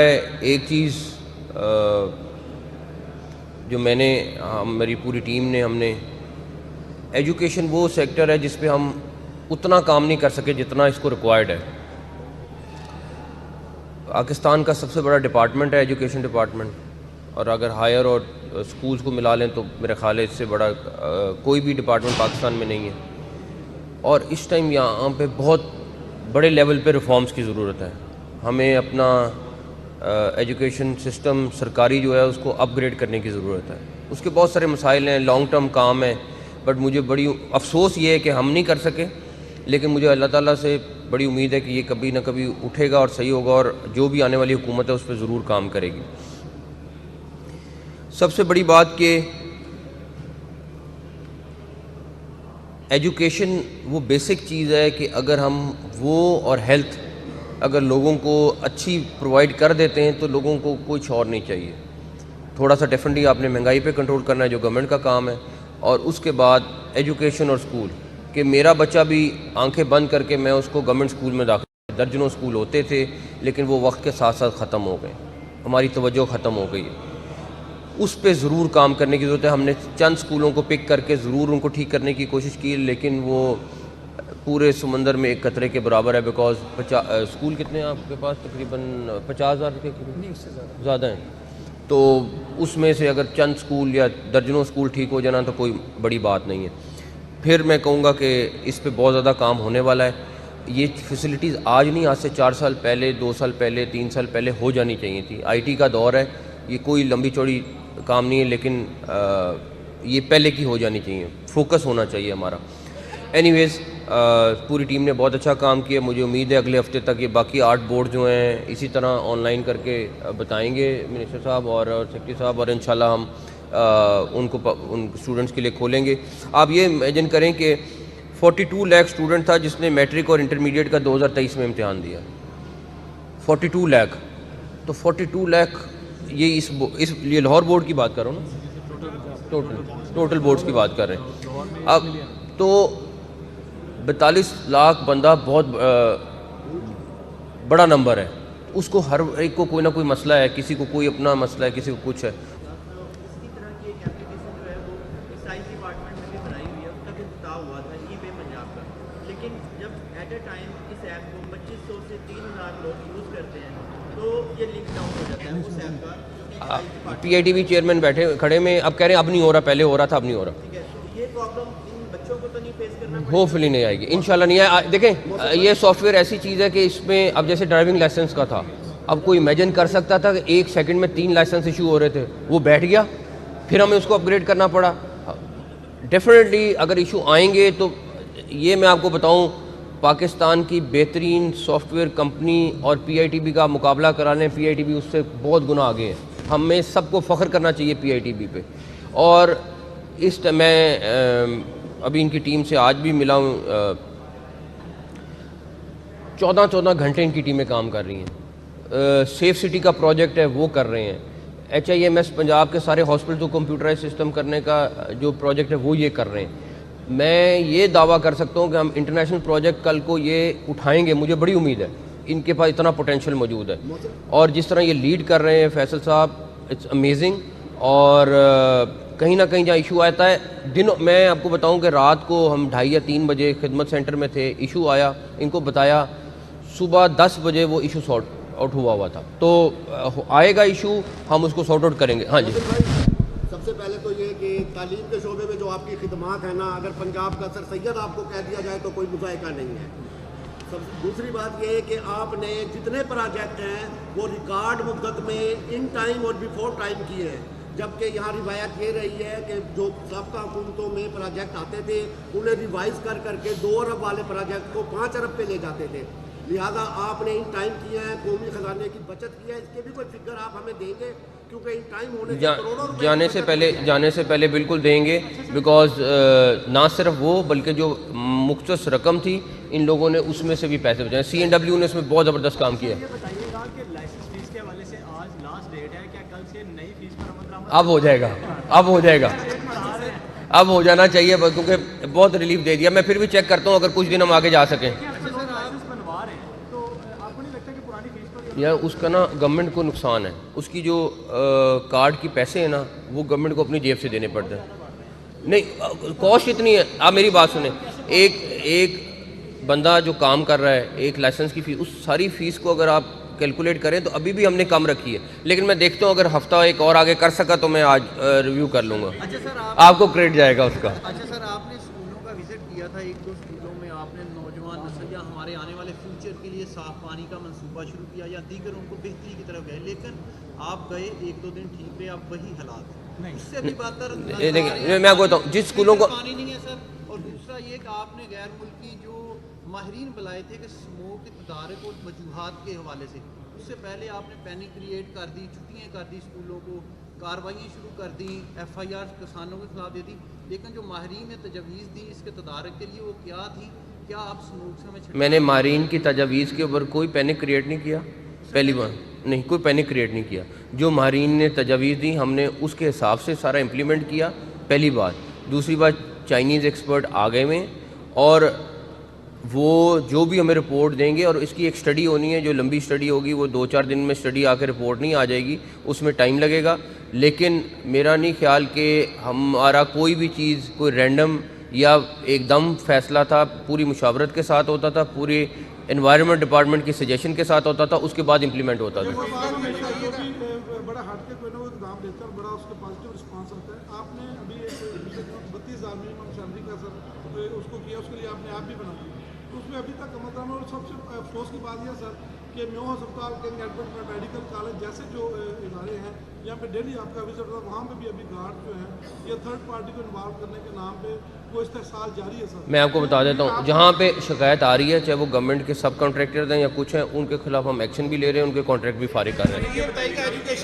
एक चीज़ जो मेरी पूरी टीम ने हमने एजुकेशन वो सेक्टर है जिस पे हम उतना काम नहीं कर सके जितना इसको रिक्वायर्ड है। पाकिस्तान का सबसे बड़ा डिपार्टमेंट है एजुकेशन डिपार्टमेंट, और अगर हायर और स्कूल्स को मिला लें तो मेरे ख्याल है इससे बड़ा कोई भी डिपार्टमेंट पाकिस्तान में नहीं है। और इस टाइम यहाँ पे बहुत बड़े लेवल पे रिफॉर्म्स की ज़रूरत है। हमें अपना एजुकेशन सिस्टम सरकारी जो है उसको अपग्रेड करने की ज़रूरत है। उसके बहुत सारे मसाइल हैं, लॉन्ग टर्म काम है, बट मुझे बड़ी अफसोस ये है कि हम नहीं कर सके। लेकिन मुझे अल्लाह ताला से बड़ी उम्मीद है कि ये कभी ना कभी उठेगा और सही होगा, और जो भी आने वाली हुकूमत है उस पर ज़रूर काम करेगी। सबसे बड़ी बात कि एजुकेशन वो बेसिक चीज़ है कि अगर हम वो और हेल्थ अगर लोगों को अच्छी प्रोवाइड कर देते हैं तो लोगों को कुछ और नहीं चाहिए। थोड़ा सा डेफिनेटली आपने महंगाई पे कंट्रोल करना है जो गवर्नमेंट का काम है, और उसके बाद एजुकेशन और स्कूल कि मेरा बच्चा भी आंखें बंद करके मैं उसको गवर्नमेंट स्कूल में दाखिल, दर्जनों स्कूल होते थे लेकिन वो वक्त के साथ साथ ख़त्म हो गए, हमारी तवज्जो ख़त्म हो गई है। उस पे ज़रूर काम करने की ज़रूरत है। हमने चंद स्कूलों को पिक करके ज़रूर उनको ठीक करने की कोशिश की, लेकिन वो पूरे समंदर में एक कतरे के बराबर है। बिकॉज स्कूल कितने हैं आपके पास? तकरीबन 50,000 के ज़्यादा हैं। तो उसमें से अगर चंद स्कूल या दर्जनों स्कूल ठीक हो जाना तो कोई बड़ी बात नहीं है। फिर मैं कहूँगा कि इस पे बहुत ज़्यादा काम होने वाला है। ये फैसिलिटीज़ आज नहीं, आज से 4 साल पहले, 2 साल पहले, 3 साल पहले हो जानी चाहिए थी। IT का दौर है, ये कोई लंबी चौड़ी काम नहीं है, लेकिन ये पहले की हो जानी चाहिए। फोकस होना चाहिए हमारा। एनीवेज़ पूरी टीम ने बहुत अच्छा काम किया। मुझे उम्मीद है अगले हफ्ते तक ये बाकी 8 बोर्ड जो हैं इसी तरह ऑनलाइन करके बताएंगे मिनिस्टर साहब और सेक्रेटरी साहब, और इंशाल्लाह हम उन स्टूडेंट्स के लिए खोलेंगे। आप ये इमेजिन करें कि 42 लाख स्टूडेंट था जिसने मैट्रिक और इंटरमीडिएट का 2023 में इम्तहान दिया। 42 लाख, तो 42 लाख ये इस ये लाहौर बोर्ड की बात कर रहा हूँ ना, टोटल बोर्ड्स की बात कर रहे हैं। अब तो 42 लाख बंदा बहुत बड़ा नंबर है। उसको हर एक को कोई ना कोई मसला है, किसी को कोई अपना मसला है, किसी को कुछ है। लेकिन जब एट ए टाइम इस ऐप को 2500 से 3000 लोग यूज़ करते हैं तो ये लिंक डाउन हो जाता है उस ऐप का। PITB चेयरमैन बैठे खड़े में अब कह रहे हैं अब नहीं हो रहा, पहले हो रहा था, अब नहीं हो रहा। ठीक है, तो ये प्रॉब्लम इन बच्चों को तो नहीं फेस करना पड़ेगा? होपफुली नहीं आएगी, इंशाल्लाह नहीं आए। देखें, ये सॉफ्टवेयर ऐसी चीज़ है कि इसमें अब जैसे ड्राइविंग लाइसेंस का था, अब कोई इमेजिन कर सकता था कि 1 सेकंड में 3 लाइसेंस इशू हो रहे थे, वो बैठ गया, फिर हमें उसको अपग्रेड करना पड़ा। डेफिनेटली अगर इशू आएंगे तो ये मैं आपको बताऊं, पाकिस्तान की बेहतरीन सॉफ्टवेयर कंपनी और PITB का मुकाबला कराने, PITB उससे बहुत गुना आगे है। हमें सबको फ़ख्र करना चाहिए PITB पे। और इस मैं अभी इनकी टीम से आज भी मिला हूँ, 14 घंटे इनकी टीमें काम कर रही हैं। सेफ सिटी का प्रोजेक्ट है वो कर रहे हैं। HIMS पंजाब के सारे हॉस्पिटल को कंप्यूटराइज सिस्टम करने का जो प्रोजेक्ट है वो ये कर रहे हैं। मैं ये दावा कर सकता हूँ कि हम इंटरनेशनल प्रोजेक्ट कल को ये उठाएंगे, मुझे बड़ी उम्मीद है। इनके पास इतना पोटेंशियल मौजूद है, और जिस तरह ये लीड कर रहे हैं फैसल साहब, इट्स अमेजिंग। और कहीं ना कहीं जहाँ इशू आता है दिनों, मैं आपको बताऊँ कि रात को हम 2:30 या 3 बजे खिदमत सेंटर में थे, इशू आया, इनको बताया, सुबह 10 बजे वो इशू सॉर्ट आउट हुआ था। तो आएगा इशू, हम उसको सॉर्ट आउट करेंगे। हाँ जी। सबसे पहले तो ये कि तालीम के शोबे में जो आपकी खिदमात है ना, अगर पंजाब का सर सैयद आपको कह दिया जाए तो कोई मुज़ायका नहीं है। दूसरी बात ये है कि आपने जितने प्रोजेक्ट हैं वो रिकॉर्ड मुद्दत में इन टाइम और बिफोर टाइम किए हैं, जबकि यहाँ रिवायत ये रही है कि जो सबका हुकूमतों में प्रोजेक्ट आते थे उन्हें रिवाइज कर करके 2 अरब वाले प्रोजेक्ट को 5 अरब पे ले जाते थे। लिहाजा आपने इन टाइम किया है, कौमी खजाने की बचत की है, इसके भी कोई फिगर आप हमें देंगे? क्योंकि इन टाइम होने से करोड़ों रुपए जाने से पहले बिल्कुल देंगे। बिकॉज ना सिर्फ वो बल्कि जो मुख्तस रकम थी इन लोगों ने उसमें से भी पैसे बचाए। CNW ने उसमें बहुत ज़बरदस्त काम किया। अब हो जाएगा, अब हो जाएगा, अब हो जाना चाहिए, क्योंकि बहुत रिलीफ दे दिया। मैं फिर भी चेक करता हूँ अगर कुछ दिन हम आगे जा सकें। सकते हैं कि पुरानी फीस पर या उसका ना गवर्नमेंट को नुकसान है, उसकी जो कार्ड की पैसे हैं ना वो गवर्नमेंट को अपनी जेब से देने पड़ते हैं। नहीं, कॉस्ट इतनी है, आप मेरी बात सुने, एक बंदा जो काम कर रहा है, एक लाइसेंस की फ़ीस, उस सारी फ़ीस को अगर आप कैलकुलेट करें तो अभी भी हमने कम रखी है, लेकिन मैं देखता हूँ अगर हफ्ता एक और आगे कर सका तो मैं आज रिव्यू कर लूँगा। अच्छा सर, आपको क्रेडिट जाएगा उसका। अच्छा सर, आपने स्कूलों का विजिट किया था, एक दो स्कूलों में आपने नौजवान नस्ल या हमारे आने वाले फ्यूचर के लिए साफ पानी का मंसूबा शुरू किया या दीगर उनको बेहतरी की तरफ गए, लेकिन आप गए एक दो दिन ठीक रहे, अब वही हालात नहीं, उससे भी बेहतर देखिए मैं आपको बताऊँ, जिस स्कूलों को पानी नहीं है सर, और दूसरा ये कि आपने गैर मुल्की जो माहिरीन बुलाए थे कि स्मोक के तदारक और वजूहात के हवाले से, उससे पहले आपने पैनिक क्रिएट कर दी, छुट्टियाँ कर दी स्कूलों को, कार्रवाइयाँ शुरू कर दी, FIR किसानों के खिलाफ दे दी, लेकिन जो माहिरीन ने तजवीज़ दी इसके तदारक के लिए वो क्या थी? क्या आप स्मोक से हमें मैंने मारीन की तजावीज़ के ऊपर कोई पैनिक क्रिएट नहीं किया, पहली बार नहीं, कोई पैनिक क्रिएट नहीं किया। जो मारीन ने तजावीज़ दी हमने उसके हिसाब से सारा इम्प्लीमेंट किया, पहली बात। दूसरी बात, चाइनीज़ एक्सपर्ट आ गए में और वो जो भी हमें रिपोर्ट देंगे, और इसकी एक स्टडी होनी है जो लंबी स्टडी होगी, वो 2-4 दिन में स्टडी आकर रिपोर्ट नहीं आ जाएगी, उसमें टाइम लगेगा। लेकिन मेरा नहीं ख्याल कि हमारा कोई भी चीज़ कोई रैंडम या एकदम फैसला था, पूरी मुशावरत के साथ होता था, पूरे एनवायरनमेंट डिपार्टमेंट की सजेशन के साथ होता था, उसके बाद इम्प्लीमेंट होता था। बड़ा हट के कोई ना कोई इकदाम लेकर बड़ा उसका पॉजिटिव रिस्पांस आता है। आपने अभी 32,000 मिनिमम सैलरी का सर उसको किया, उसके लिए आपने आप भी बना दिया, तो उसमें अभी तक कम और सबसे अफसोस की बात यह सर कि म्यो अस्पताल, किंग एडवर्ड मेडिकल कॉलेज जैसे जो इदारे हैं यहाँ पे डेली आपका विजिट होता है, वहाँ पे भी अभी गार्ड जो हैं या थर्ड पार्टी को इन्वॉल्व करने के नाम पे वो इस्तेहसाल जारी है सर। मैं आपको बता देता हूँ, जहाँ पे शिकायत आ रही है, चाहे वो गवर्नमेंट के सब कॉन्ट्रैक्टर हैं या कुछ हैं, उनके खिलाफ हम एक्शन भी ले रहे हैं, उनके कॉन्ट्रैक्ट भी फारिग कर रहे हैं।